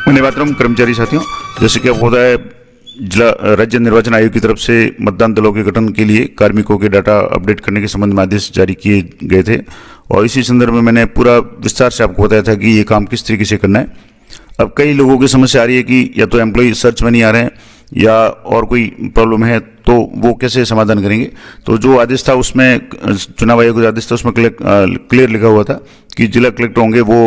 धन्यवाद कर्मचारी साथियों, जैसे कि आपको पता है जिला राज्य निर्वाचन आयोग की तरफ से मतदान दलों के गठन के लिए कार्मिकों के डाटा अपडेट करने के संबंध में आदेश जारी किए गए थे और इसी संदर्भ में मैंने पूरा विस्तार से आपको बताया था कि ये काम किस तरीके से करना है। अब कई लोगों की समस्या आ रही है कि या तो एम्प्लॉय सर्च में नहीं आ रहे हैं या और कोई प्रॉब्लम है, तो वो कैसे समाधान करेंगे। तो जो आदेश था उसमें, चुनाव आयोग का आदेश था उसमें क्लियर लिखा हुआ था कि जिला कलेक्टर होंगे वो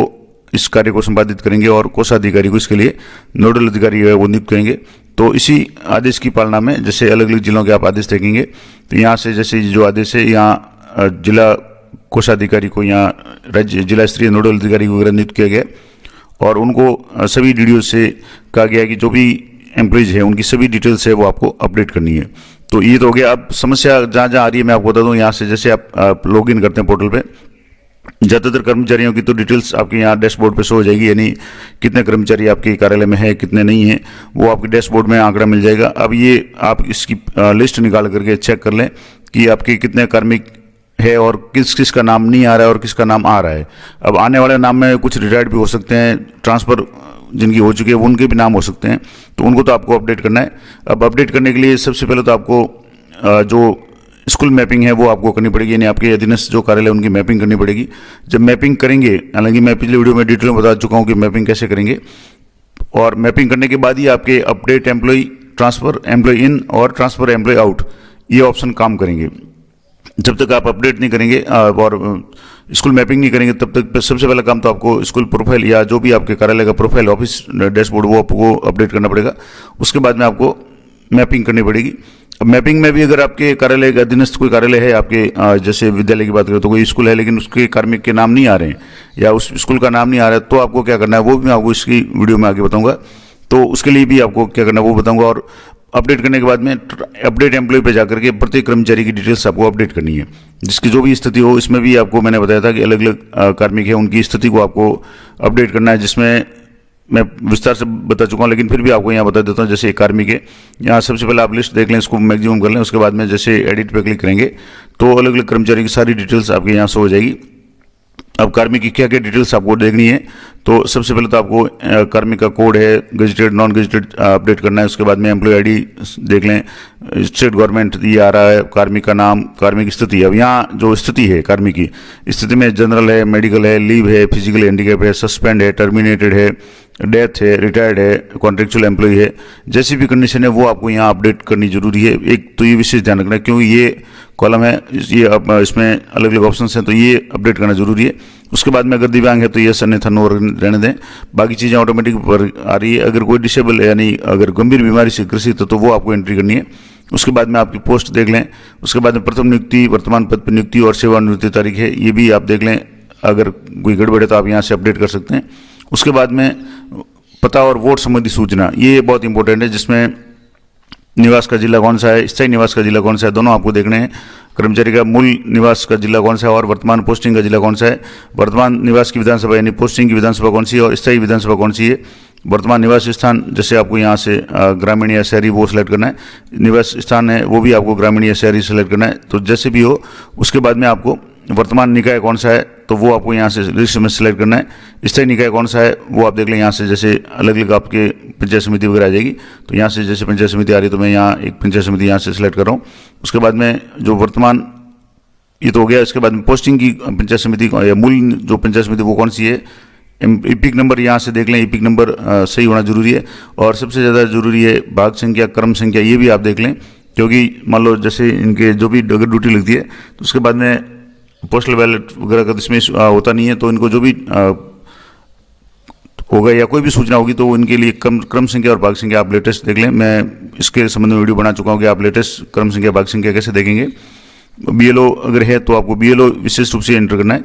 इस कार्य को संपादित करेंगे और कोषाधिकारी को इसके लिए नोडल अधिकारी है वो नियुक्त करेंगे। तो इसी आदेश की पालना में जैसे अलग अलग जिलों के आप आदेश देखेंगे तो यहाँ से जैसे जो आदेश है यहाँ जिला कोषाधिकारी को यहाँ राज्य जिला स्तरीय नोडल अधिकारी को वगैरह नियुक्त किया गया और उनको सभी डीडीओ से कहा गया कि जो भी एम्प्लॉइज है उनकी सभी डिटेल्स है वो आपको अपडेट करनी है। तो ये तो हो गया। अब समस्या जहाँ जहाँ आ रही है मैं आपको बता दूँ, यहाँ से जैसे आप लॉग इन करते हैं पोर्टल पे, ज़्यादातर कर्मचारियों की तो डिटेल्स आपके यहाँ डैशबोर्ड पे शो हो जाएगी, यानी कितने कर्मचारी आपके कार्यालय में है कितने नहीं है वो आपके डैशबोर्ड में आंकड़ा मिल जाएगा। अब ये आप इसकी लिस्ट निकाल करके चेक कर लें कि आपके कितने कार्मिक है और किस किस का नाम नहीं आ रहा है और किसका नाम आ रहा है। अब आने वाले नाम में कुछ रिटायर्ड भी हो सकते हैं, ट्रांसफ़र जिनकी हो चुकी है उनके भी नाम हो सकते हैं, तो उनको तो आपको अपडेट करना है। अब अपडेट करने के लिए सबसे पहले तो आपको जो स्कूल मैपिंग है वो आपको करनी पड़ेगी, यानी आपके अधीनस्थ जो कार्यालय उनकी मैपिंग करनी पड़ेगी। जब मैपिंग करेंगे, हालांकि मैं पिछले वीडियो में डिटेल में बता चुका हूँ कि मैपिंग कैसे करेंगे, और मैपिंग करने के बाद ही आपके update employ, transfer employee in और ट्रांसफ़र एम्प्लॉय आउट ये ऑप्शन काम करेंगे। जब तक आप अपडेट नहीं करेंगे और स्कूल मैपिंग नहीं करेंगे तब तक सबसे पहला काम तो आपको स्कूल प्रोफाइल या जो भी आपके कार्यालय का प्रोफाइल ऑफिस डैशबोर्ड वो आपको अपडेट करना पड़ेगा। उसके बाद में आपको मैपिंग करनी पड़ेगी। अब मैपिंग में भी अगर आपके कार्यालय का अधीनस्थ कोई कार्यालय है, आपके जैसे विद्यालय की बात करें तो कोई स्कूल है लेकिन उसके कार्मिक के नाम नहीं आ रहे हैं या उस स्कूल का नाम नहीं आ रहा है, तो आपको क्या करना है वो भी मैं आपको इसकी वीडियो में आगे बताऊंगा। तो उसके लिए भी आपको क्या करना है वो बताऊंगा। और अपडेट करने के बाद में अपडेट एम्प्लॉय पे जाकर के प्रत्येक कर्मचारी की डिटेल्स आपको अपडेट करनी है, जिसकी जो भी स्थिति हो। इसमें भी आपको मैंने बताया था कि अलग अलग कार्मिक है उनकी स्थिति को आपको अपडेट करना है, जिसमें मैं विस्तार से बता चुका हूँ लेकिन फिर भी आपको यहाँ बता देता हूँ। जैसे एक कार्मिक है, यहाँ सबसे पहले आप लिस्ट देख लें, इसको मैक्सिमम कर लें। उसके बाद में जैसे एडिट पे क्लिक करेंगे तो अलग अलग कर्मचारी की सारी डिटेल्स आपके यहाँ शो हो जाएगी। अब कार्मिक की क्या क्या डिटेल्स आपको देखनी है, तो सबसे पहले तो आपको कार्मिक का कोड है, गजेटेड नॉन गजेटेड अपडेट करना है। उसके बाद में एम्प्लॉय आईडी देख लें, स्टेट गवर्नमेंट ये आ रहा है, कार्मिक का नाम, कार्मिक स्थिति। अब यहाँ जो स्थिति है कार्मिक की स्थिति में जनरल है, मेडिकल है, लीव है, फिजिकल हैंडीकैप है, सस्पेंड है, टर्मिनेटेड है, डेथ है, रिटायर्ड है, कॉन्ट्रेक्चुअल एम्प्लॉय है, जैसी भी कंडीशन है वो आपको यहाँ अपडेट करनी जरूरी है। एक तो ये विशेष ध्यान रखना है क्योंकि ये कॉलम है, ये अब इसमें अलग अलग ऑप्शन हैं तो ये अपडेट करना जरूरी है। उसके बाद में अगर दिव्यांग है तो ये अन्यथा नो रहने दें, बाकी चीज़ें ऑटोमेटिक पर आ रही है। अगर कोई डिसेबल है यानी अगर गंभीर बीमारी से ग्रसित है तो वो आपको एंट्री करनी है। उसके बाद में आपकी पोस्ट देख लें। उसके बाद में प्रथम नियुक्ति, वर्तमान पद पर नियुक्ति और सेवानिवृत्ति तारीख है, ये भी आप देख लें। अगर कोई गड़बड़ है तो आप यहाँ से अपडेट कर सकते हैं। उसके बाद में पता और वोट संबंधी सूचना, ये बहुत इंपॉर्टेंट है, जिसमें निवास का जिला कौन सा है, स्थायी निवास का जिला कौन सा है, दोनों आपको देखने हैं। कर्मचारी का मूल निवास का जिला कौन सा है और वर्तमान पोस्टिंग का जिला कौन सा है, वर्तमान निवास की विधानसभा यानी पोस्टिंग की विधानसभा कौन सी है और स्थायी विधानसभा कौन सी है, वर्तमान निवास स्थान जैसे आपको यहाँ से ग्रामीण या शहरी वो सेलेक्ट करना है, निवास स्थान है वो भी आपको ग्रामीण या शहरी सेलेक्ट करना है, तो जैसे भी हो। उसके बाद में आपको वर्तमान निकाय कौन सा है तो वो आपको यहाँ से लिस्ट में सेलेक्ट करना है। स्थायी निकाय कौन सा है वो आप देख लें, यहाँ से जैसे अलग अलग आपके पंचायत समिति वगैरह आ जाएगी, तो यहाँ से जैसे पंचायत समिति आ रही है तो मैं यहाँ एक पंचायत समिति यहाँ से सेलेक्ट कर रहा हूँ। उसके बाद में जो वर्तमान ये तो हो गया। इसके बाद में पोस्टिंग की पंचायत समिति या मूल जो पंचायत समिति वो कौन सी है, इपिक नंबर यहाँ से देख लें, इपिक नंबर सही होना जरूरी है। और सबसे ज़्यादा जरूरी है भाग संख्या, क्रम संख्या, ये भी आप देख लें, क्योंकि मान लो जैसे इनके जो भी अगर ड्यूटी लगती है तो उसके बाद में पोस्टल बैलेट वगैरह का इसमें होता नहीं है, तो इनको जो भी होगा या कोई भी सूचना होगी तो इनके लिए क्रम संख्या और भाग संख्या आप लेटेस्ट देख लें। मैं इसके संबंध में वीडियो बना चुका हूँ कि आप लेटेस्ट क्रम संख्या भाग संख्या कैसे देखेंगे। बीएलओ अगर है तो आपको बीएलओ विशेष रूप से एंटर करना है,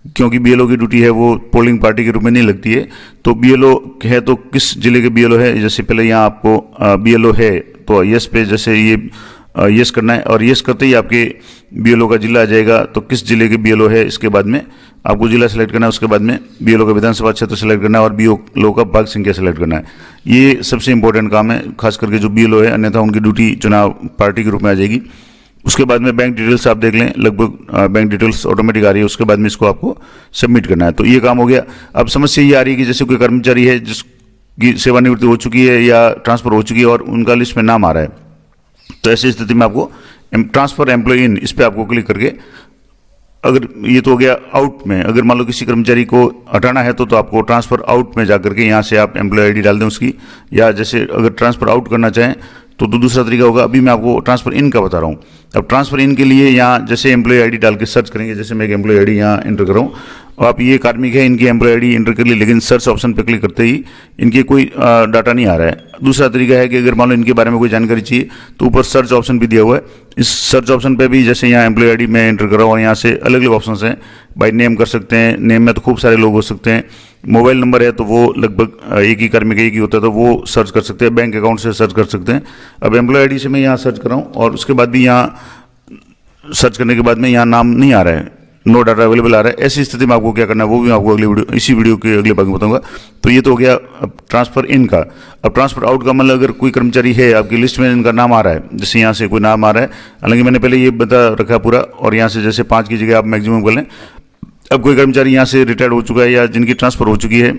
क्योंकि बीएलओ की ड्यूटी है वो पोलिंग पार्टी के रूप में नहीं लगती है। तो बीएलओ है तो किस जिले के बीएलओ है, जैसे पहले यहाँ आपको बीएलओ है तो यस पे जैसे ये यस करना है और यस करते ही आपके बीएलओ का जिला आ जाएगा। तो किस जिले के बीएलओ है इसके बाद में आपको जिला सेलेक्ट करना है। उसके बाद में बीएलओ का विधानसभा क्षेत्र सेलेक्ट करना है और बीएलओ का भाग संख्या सेलेक्ट करना है। ये सबसे इंपॉर्टेंट काम है, खास करके जो बीएलओ है, अन्यथा उनकी ड्यूटी चुनाव पार्टी के रूप में आ जाएगी। उसके बाद में बैंक डिटेल्स आप देख लें, लगभग बैंक डिटेल्स ऑटोमेटिक आ रही है। उसके बाद में इसको आपको सबमिट करना है, तो ये काम हो गया। अब समस्या ये आ रही है कि जैसे कोई कर्मचारी है की सेवानिवृत्ति हो चुकी है या ट्रांसफ़र हो चुकी है और उनका लिस्ट में नाम आ रहा है, तो ऐसी स्थिति में आपको ट्रांसफ़र एम्प्लॉय इन इस पर आपको क्लिक करके, अगर ये तो हो गया आउट में, अगर मान लो किसी कर्मचारी को हटाना है तो आपको ट्रांसफ़र आउट में जाकर के यहाँ से आप एम्प्लॉय आईडी डाल दें उसकी, या जैसे अगर ट्रांसफ़र आउट करना चाहें तो दूसरा तरीका होगा। अभी मैं आपको ट्रांसफ़र इन का बता रहा हूँ। अब ट्रांसफ़र इन के लिए यहाँ जैसे एम्प्लॉय आईडी डाल के सर्च करेंगे, जैसे मैं एक एम्प्लॉय आईडी यहाँ एंटर कर रहा हूँ, आप ये कार्मिक है, इनकी एम्प्लॉय आईडी एंटर कर ली, लेकिन सर्च ऑप्शन पे क्लिक करते ही इनके कोई डाटा नहीं आ रहा है। दूसरा तरीका है कि अगर मान लो इनके बारे में कोई जानकारी चाहिए तो ऊपर सर्च ऑप्शन भी दिया हुआ है, इस सर्च ऑप्शन पे भी जैसे यहाँ एम्प्लॉय आईडी में एंटर कर रहा हूँ और यहाँ से अलग अलग ऑप्शन हैं। बाई नेम कर सकते हैं, नेम में तो खूब सारे लोग हो सकते हैं, मोबाइल नंबर है तो वो लगभग एक ही कार्मिक एक ही होता है तो वो सर्च कर सकते हैं, बैंक अकाउंट से सर्च कर सकते हैं। अब एम्प्लॉय आईडी से मैं यहाँ सर्च कर रहा हूँ और उसके बाद भी यहाँ सर्च करने के बाद में यहाँ नाम नहीं आ रहा है, नो डाटा अवेलेबल आ रहा है। ऐसी स्थिति में आपको क्या करना है वो भी मैं आपको अगली वीडियो, इसी वीडियो के अगले भाग में बताऊंगा। तो ये तो हो गया अब ट्रांसफ़र इन का। अब ट्रांसफ़र आउट का मतलब अगर कोई कर्मचारी है आपकी लिस्ट में इनका नाम आ रहा है, जैसे यहाँ से कोई नाम आ रहा है, हालांकि मैंने पहले ये बता रखा पूरा, और यहाँ से जैसे 5 की जगह आप मैक्सिमम कर लें। अब कोई कर्मचारी यहाँ से रिटायर्ड हो चुका है या जिनकी ट्रांसफ़र हो चुकी है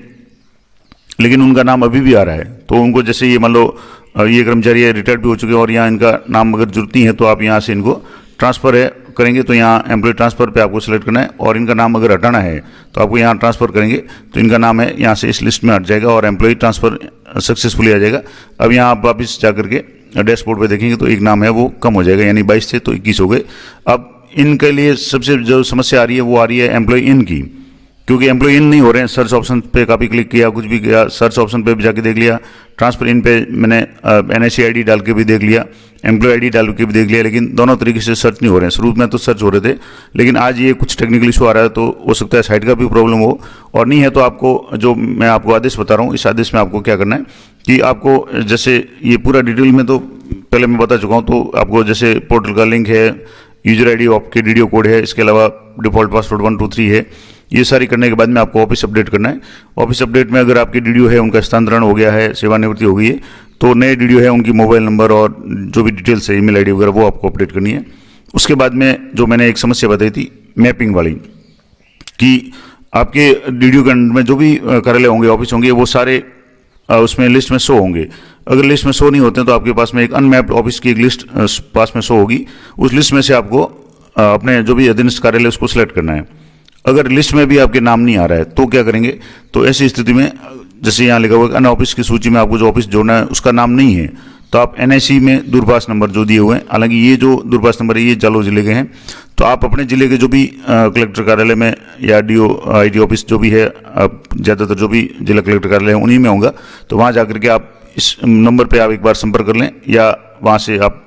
लेकिन उनका नाम अभी भी आ रहा है, तो उनको जैसे ये मान लो ये कर्मचारी है रिटायर्ड भी हो चुके हैं और यहाँ इनका नाम अगर जरूरत नहीं है तो आप यहाँ से इनको ट्रांसफ़र है करेंगे तो यहाँ एम्प्लॉय ट्रांसफ़र पे आपको सेलेक्ट करना है, और इनका नाम अगर हटाना है तो आपको यहाँ ट्रांसफ़र करेंगे तो इनका नाम है यहाँ से इस लिस्ट में हट जाएगा और एम्प्लॉय ट्रांसफ़र सक्सेसफुली आ जाएगा। अब यहाँ आप वापस जा करके डैशबोर्ड पे देखेंगे तो एक नाम है वो कम हो जाएगा, यानी 22 थे तो 21 हो गए। अब इनके लिए सबसे जो समस्या आ रही है वो आ रही है एम्प्लॉय इन की, क्योंकि एम्प्लॉय इन नहीं हो रहे हैं। सर्च ऑप्शन पे काफ़ी क्लिक किया, कुछ भी किया, सर्च ऑप्शन पे भी जाके देख लिया, ट्रांसफ़र इन पे मैंने NIC आईडी डाल के भी देख लिया, एम्प्लॉय आईडी डाल के भी देख लिया, लेकिन दोनों तरीके से सर्च नहीं हो रहे हैं। शुरू में तो सर्च हो रहे थे, लेकिन आज ये कुछ टेक्निकल इशू आ रहा है, तो हो सकता है साइट का भी प्रॉब्लम हो, और नहीं है तो आपको जो मैं आपको आदेश बता रहा हूँ, इस आदेश में आपको क्या करना है कि आपको जैसे ये पूरा डिटेल में तो पहले मैं बता चुका हूँ, तो आपको जैसे पोर्टल का लिंक है, यूजर आईडी आपके DDO कोड है, इसके अलावा डिफ़ॉल्ट पासवर्ड 1 2 3 है, ये सारी करने के बाद में आपको ऑफिस अपडेट करना है। ऑफिस अपडेट में अगर आपकी DDO है उनका स्थानांतरण हो गया है, सेवानिवृत्ति हो गई है, तो नए DDO है उनकी मोबाइल नंबर और जो भी डिटेल्स है ईमेल आईडी वगैरह वो आपको अपडेट करनी है। उसके बाद में जो मैंने एक समस्या बताई थी मैपिंग वाली, कि आपके DDO के अंडर में जो भी कार्यालय होंगे, ऑफिस होंगे, वो सारे उसमें लिस्ट में शो होंगे। अगर लिस्ट में शो नहीं होते हैं तो आपके पास में एक अनमैप्ड ऑफिस की एक लिस्ट पास में शो होगी, उस लिस्ट में से आपको अपने जो भी अधीनस्थ कार्यालय उसको सिलेक्ट करना है। अगर लिस्ट में भी आपके नाम नहीं आ रहा है तो क्या करेंगे, तो ऐसी स्थिति में जैसे यहाँ लिखा हुआ है अन्य ऑफिस की सूची में आपको जो ऑफिस जोड़ना है उसका नाम नहीं है, तो आप NIC में दूरभाष नंबर जो दिए हुए हैं, हालांकि ये जो दूरभाष नंबर है ये जालौर जिले के हैं, तो आप अपने जिले के जो भी कलेक्टर कार्यालय में या DO IT ऑफिस जो भी है, ज़्यादातर जो भी जिला कलेक्टर कार्यालय है उन्हीं में होगा, तो वहाँ जाकर के आप इस नंबर पर आप एक बार संपर्क कर लें या वहाँ से आप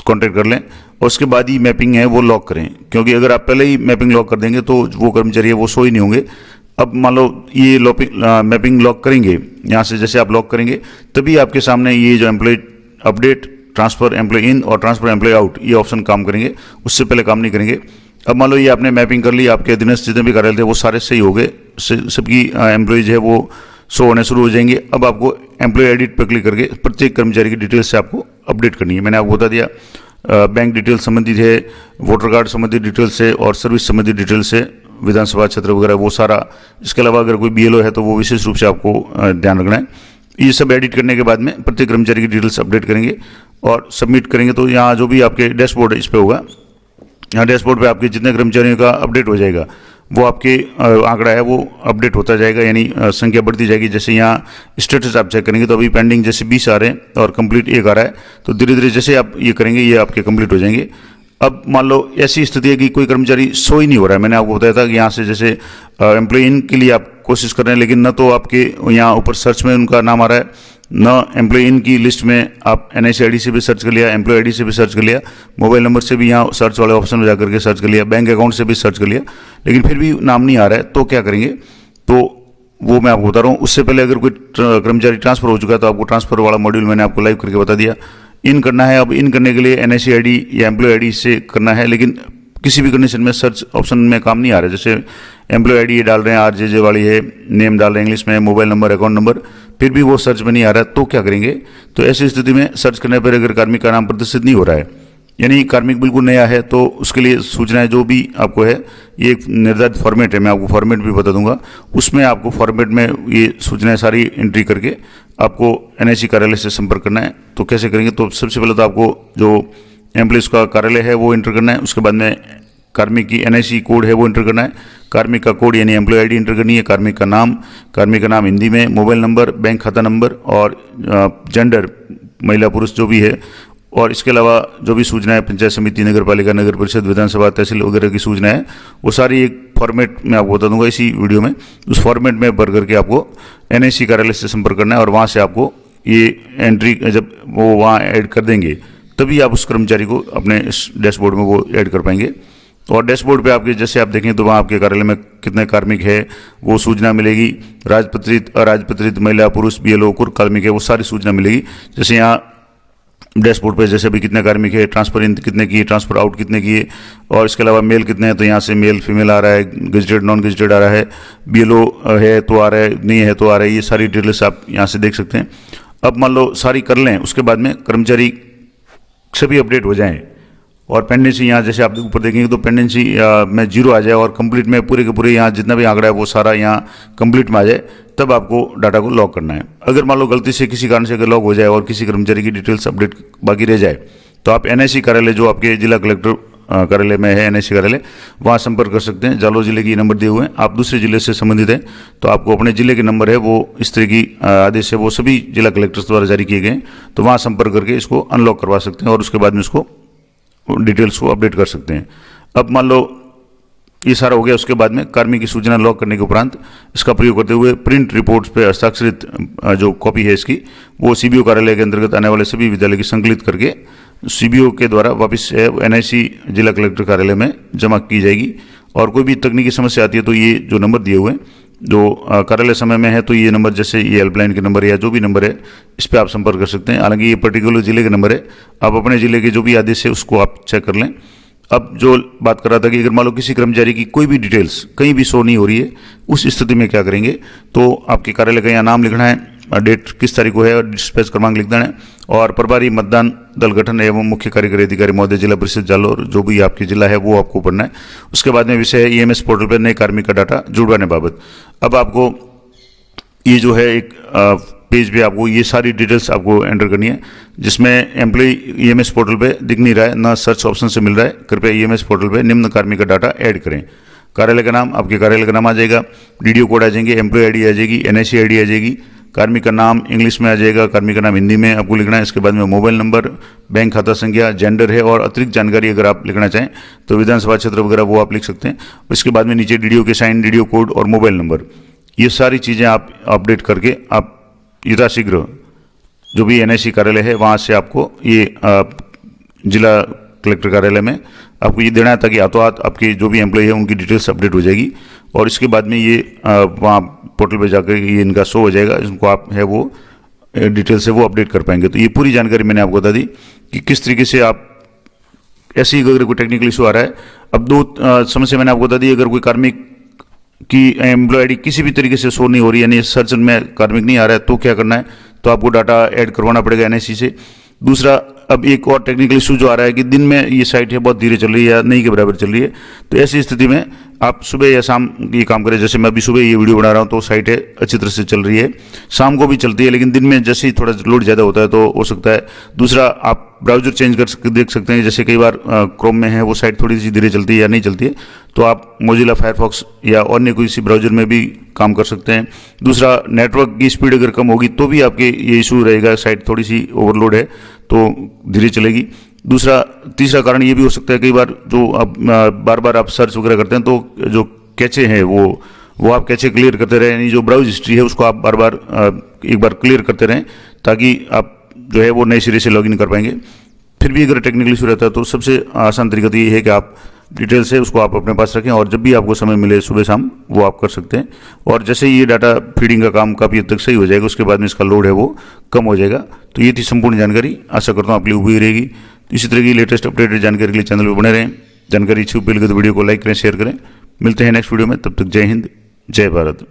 कॉन्टैक्ट कर लें, और उसके बाद ही मैपिंग है वो लॉक करें, क्योंकि अगर आप पहले ही मैपिंग लॉक कर देंगे तो वो कर्मचारी है वो शो ही नहीं होंगे। अब मान लो ये मैपिंग लॉक करेंगे, यहाँ से जैसे आप लॉक करेंगे तभी आपके सामने ये जो employ update, transfer employee in और ट्रांसफ़र एम्प्लॉय आउट ये ऑप्शन काम करेंगे, उससे पहले काम नहीं करेंगे। अब मान लो ये आपने मैपिंग कर ली, आपके अधीनस्थ जितने भी कार्यालय थे वो सारे सही हो गए, सबकी एम्प्लॉयज है वो शो होने शुरू हो जाएंगे। अब आपको एम्प्लॉय एडिट पर क्लिक करके प्रत्येक कर्मचारी की डिटेल्स से आपको अपडेट करनी है। मैंने आपको बता दिया बैंक डिटेल संबंधित है, वोटर कार्ड संबंधित डिटेल्स है और सर्विस संबंधित डिटेल्स है, विधानसभा क्षेत्र वगैरह वो सारा। इसके अलावा अगर कोई BLO है तो वो विशेष रूप से आपको ध्यान रखना है। ये सब एडिट करने के बाद में प्रत्येक कर्मचारी की डिटेल्स अपडेट करेंगे और सबमिट करेंगे, तो यहाँ जो भी आपके डैशबोर्ड है इस पर होगा, यहाँ डैशबोर्ड पे आपके जितने कर्मचारियों का अपडेट हो जाएगा वो आपके आंकड़ा है वो अपडेट होता जाएगा, यानी संख्या बढ़ती जाएगी। जैसे यहाँ स्टेटस आप चेक करेंगे तो अभी पेंडिंग जैसे 20 आ रहे हैं और कंप्लीट 1 आ रहा है, तो धीरे धीरे जैसे आप ये करेंगे ये आपके कंप्लीट हो जाएंगे। अब मान लो ऐसी स्थिति है कि कोई कर्मचारी शो ही नहीं हो रहा है, मैंने आपको बताया था कि यहाँ से जैसे एम्प्लॉय इन के लिए आप कोशिश कर रहे हैं, लेकिन न तो आपके यहाँ ऊपर सर्च में उनका नाम आ रहा है, न एम्प्लॉय इन की लिस्ट में आप NIC आईडी से भी सर्च कर लिया, एम्प्लॉय आईडी से भी सर्च कर लिया, मोबाइल नंबर से भी यहाँ सर्च वाले ऑप्शन में जाकर के सर्च कर लिया, बैंक अकाउंट से भी सर्च कर लिया, लेकिन फिर भी नाम नहीं आ रहा है, तो क्या करेंगे, तो वो मैं आपको बता रहा हूँ। उससे पहले अगर कोई कर्मचारी ट्रांसफ़र हो चुका है तो आपको ट्रांसफ़र वाला मॉड्यूल मैंने आपको लाइव करके बता दिया। इन करना है, अब इन करने के लिए NIC आईडी या एम्प्लॉय आईडी से करना है, लेकिन किसी भी कंडीशन में सर्च ऑप्शन में काम नहीं आ रहा है। जैसे एम्प्लॉय आईडी ये डाल रहे हैं, RJJ वाली है, नेम डाल रहे हैं इंग्लिश में, मोबाइल नंबर, अकाउंट नंबर, फिर भी वो सर्च में नहीं आ रहा है, तो क्या करेंगे, तो ऐसी स्थिति में सर्च करने पर अगर कार्मिक का नाम प्रदर्शित नहीं हो रहा है यानी कार्मिक बिल्कुल नया है तो उसके लिए सूचनाएं जो भी आपको है, ये एक निर्धारित फॉर्मेट है, मैं आपको फॉर्मेट भी बता दूंगा। उसमें आपको फॉर्मेट में ये सूचनाएं सारी एंट्री करके आपको एनआईसी कार्यालय से संपर्क करना है। तो कैसे करेंगे, तो सबसे पहले तो आपको जो एम्प्लॉइज का कार्यालय है वो एंटर करना है। उसके बाद में कार्मिक की एनआईसी कोड है वो एंटर करना है। कार्मिक का कोड यानी एम्प्लॉय आईडी एंटर करनी है। कार्मिक का नाम हिंदी में, मोबाइल नंबर, बैंक खाता नंबर और जेंडर महिला पुरुष जो भी है, और इसके अलावा जो भी सूचनाएं पंचायत समिति, नगर पालिका, नगर परिषद, विधानसभा, तहसील वगैरह की सूचनाएं है वो सारी एक फॉर्मेट में आपको बता दूंगा इसी वीडियो में। उस फॉर्मेट में भर करके आपको एनआईसी कार्यालय से संपर्क करना है और वहाँ से आपको ये एंट्री जब वो वहाँ ऐड कर देंगे तभी आप उस कर्मचारी को अपने इस डैशबोर्ड में वो ऐड कर पाएंगे। और डैशबोर्ड पे आपके जैसे आप देखें तो वहाँ आपके कार्यालय में कितने कार्मिक है वो सूचना मिलेगी। राजपत्रित, अराजपत्रित, महिला, पुरुष, बीएलओ, कुल कार्मिक है वो सारी सूचना मिलेगी। जैसे यहाँ डैशबोर्ड पे जैसे अभी कितने कार्मिक है, ट्रांसफर इन कितने किए, ट्रांसफर आउट कितने किए, और इसके अलावा मेल कितने हैं तो यहाँ से मेल फीमेल आ रहा है, गेजेटेड नॉन गेजेटेड आ रहा है, बीएलओ है तो आ रहा है, नहीं है तो आ रहा है, ये सारी डिटेल्स आप यहाँ से देख सकते हैं। अब मान लो सारी कर लें, उसके बाद में कर्मचारी सभी अपडेट हो जाएं और पेंडेंसी यहाँ जैसे आप ऊपर देखेंगे तो पेंडेंसी में 0 आ जाए और कंप्लीट में पूरे के पूरे यहाँ जितना भी आंकड़ा है वो सारा यहाँ कंप्लीट में आ जाए, तब आपको डाटा को लॉक करना है। अगर मान लो गलती से किसी कारण से अगर लॉक हो जाए और किसी कर्मचारी की डिटेल्स अपडेट बाकी रह जाए तो आप एनआईसी कार्यालय जो आपके जिला कलेक्टर कार्यालय में है, एनआईसी कार्यालय, वहाँ संपर्क कर सकते हैं। जालौर जिले के नंबर दिए हुए हैं। आप दूसरे जिले से संबंधित हैं तो आपको अपने जिले के नंबर है वो इस तरह की आदेश है वो सभी जिला कलेक्टर्स द्वारा जारी किए गए, तो वहाँ संपर्क करके इसको अनलॉक करवा सकते हैं और उसके बाद में इसको डिटेल्स को अपडेट कर सकते हैं। अब मान लो ये सारा हो गया, उसके बाद में कार्मिक की सूचना लॉक करने के उपरांत इसका प्रयोग करते हुए प्रिंट रिपोर्ट्स पे हस्ताक्षरित जो कॉपी है इसकी वो सीबीओ कार्यालय के अंतर्गत आने वाले सभी विद्यालय की संकलित करके सीबीओ के द्वारा वापस एनआईसी जिला कलेक्टर कार्यालय में जमा की जाएगी। और कोई भी तकनीकी समस्या आती है तो ये जो नंबर दिए हुए हैं जो कार्यालय समय में है तो ये नंबर जैसे ये हेल्पलाइन के नंबर या जो भी नंबर है इस पर आप संपर्क कर सकते हैं। हालांकि ये पर्टिकुलर जिले के नंबर है, आप अपने जिले के जो भी आदेश है उसको आप चेक कर लें। अब जो बात कर रहा था कि अगर मान लो किसी कर्मचारी की कोई भी डिटेल्स कहीं भी शो नहीं हो रही है, उस स्थिति में क्या करेंगे, तो आपके कार्यालय का यहाँ नाम लिखना है, डेट किस तारीख को है और डिस्पैच क्रमांक लिख देना है, और प्रभारी मतदान दल गठन एवं मुख्य कार्यकारी अधिकारी महोदय जिला परिषद जालौर जो भी आपकी जिला है वो आपको पढ़ना है। उसके बाद में विषय है ईएमएस पोर्टल पर नए कार्मिक का डाटा जुड़वाने बाबत। अब आपको ये जो है एक पेज पे आपको ये सारी डिटेल्स आपको एंटर करनी है, जिसमें एम्प्लॉय ईएमएस पोर्टल पे दिख नहीं रहा है, ना सर्च ऑप्शन से मिल रहा है। कृपया ईएमएस पोर्टल पे निम्न कार्मिक का डाटा ऐड करें। कार्यालय का नाम, आपके कार्यालय का नाम आ जाएगा, डीडीओ कोड आ जाएंगे, एम्प्लॉय आईडी आ जाएगी, एनआईसी आईडी आ जाएगी, कार्मिक का नाम इंग्लिश में आ जाएगा, कार्मिक का नाम हिंदी में आपको लिखना है। इसके बाद में मोबाइल नंबर, बैंक खाता संख्या, जेंडर है, और अतिरिक्त जानकारी अगर आप लिखना चाहें तो विधानसभा क्षेत्र वगैरह वो आप लिख सकते हैं। इसके बाद में नीचे डीडीओ के साइन, डीडीओ कोड और मोबाइल नंबर, ये सारी चीज़ें आप अपडेट करके आप यथाशीघ्र जो भी एनआईसी कार्यालय है वहाँ से आपको ये जिला कलेक्टर कार्यालय में आपको ये देना है, ताकि हाथों हाथ आपके जो भी एम्प्लॉय है उनकी डिटेल्स अपडेट हो जाएगी और इसके बाद में ये वहाँ पोर्टल पे जाकर ये इनका शो हो जाएगा, इनको आप है वो डिटेल्स है वो अपडेट कर पाएंगे। तो ये पूरी जानकारी मैंने आपको बता दी कि किस तरीके से आप ऐसे ही अगर कोई टेक्निकल इशू आ रहा है। अब दो समस्या मैंने आपको बता दी, अगर कोई कार्मिक कि एम्प्लॉय आईडी किसी भी तरीके से शो नहीं हो रही है, यानी सर्च में कार्मिक नहीं आ रहा है, तो क्या करना है, तो आपको डाटा ऐड करवाना पड़ेगा एनआईसी से। दूसरा, अब एक और टेक्निकल इशू जो आ रहा है कि दिन में ये साइट है बहुत धीरे चल रही है या नहीं के बराबर चल रही है, तो ऐसी स्थिति में आप सुबह या शाम ये काम करें। जैसे मैं अभी सुबह ये वीडियो बना रहा हूँ तो साइट है अच्छी तरह से चल रही है, शाम को भी चलती है, लेकिन दिन में जैसे ही थोड़ा लोड ज़्यादा होता है तो हो सकता है। दूसरा, आप ब्राउजर चेंज कर सकते देख सकते हैं, जैसे कई बार क्रोम में है वो साइट थोड़ी सी धीरे चलती है या नहीं चलती है, तो आप मोजिला फायरफॉक्स या अन्य कोई सी ब्राउजर में भी काम कर सकते हैं। दूसरा, नेटवर्क की स्पीड अगर कम होगी तो भी आपके ये इशू रहेगा, साइट थोड़ी सी ओवरलोड है तो धीरे चलेगी। तीसरा कारण ये भी हो सकता है, कई बार जो आप बार बार आप सर्च वगैरह करते हैं तो जो कैचे हैं वो आप कैचे क्लियर करते रहें, यानी जो ब्राउज हिस्ट्री है उसको आप बार बार एक बार क्लियर करते रहें, ताकि आप जो है वो नए सिरे से लॉगिन कर पाएंगे। फिर भी अगर टेक्निकल इशू रहता है तो सबसे आसान तरीका तो ये है कि आप डिटेल्स है उसको आप अपने पास रखें और जब भी आपको समय मिले सुबह शाम वो आप कर सकते हैं। और जैसे ही ये डाटा फीडिंग का काम काफ़ी हद तक सही हो जाएगा, उसके बाद में इसका लोड है वो कम हो जाएगा। तो ये थी संपूर्ण जानकारी, आशा करता हूँ आप लिए हुई रहेगी। तो इसी तरह की लेटेस्ट अपडेटेड जानकारी के लिए चैनल पर बने रहें। जानकारी अच्छी लगे तो वीडियो को लाइक करें, शेयर करें। मिलते हैं नेक्स्ट वीडियो में, तब तक जय हिंद, जय भारत।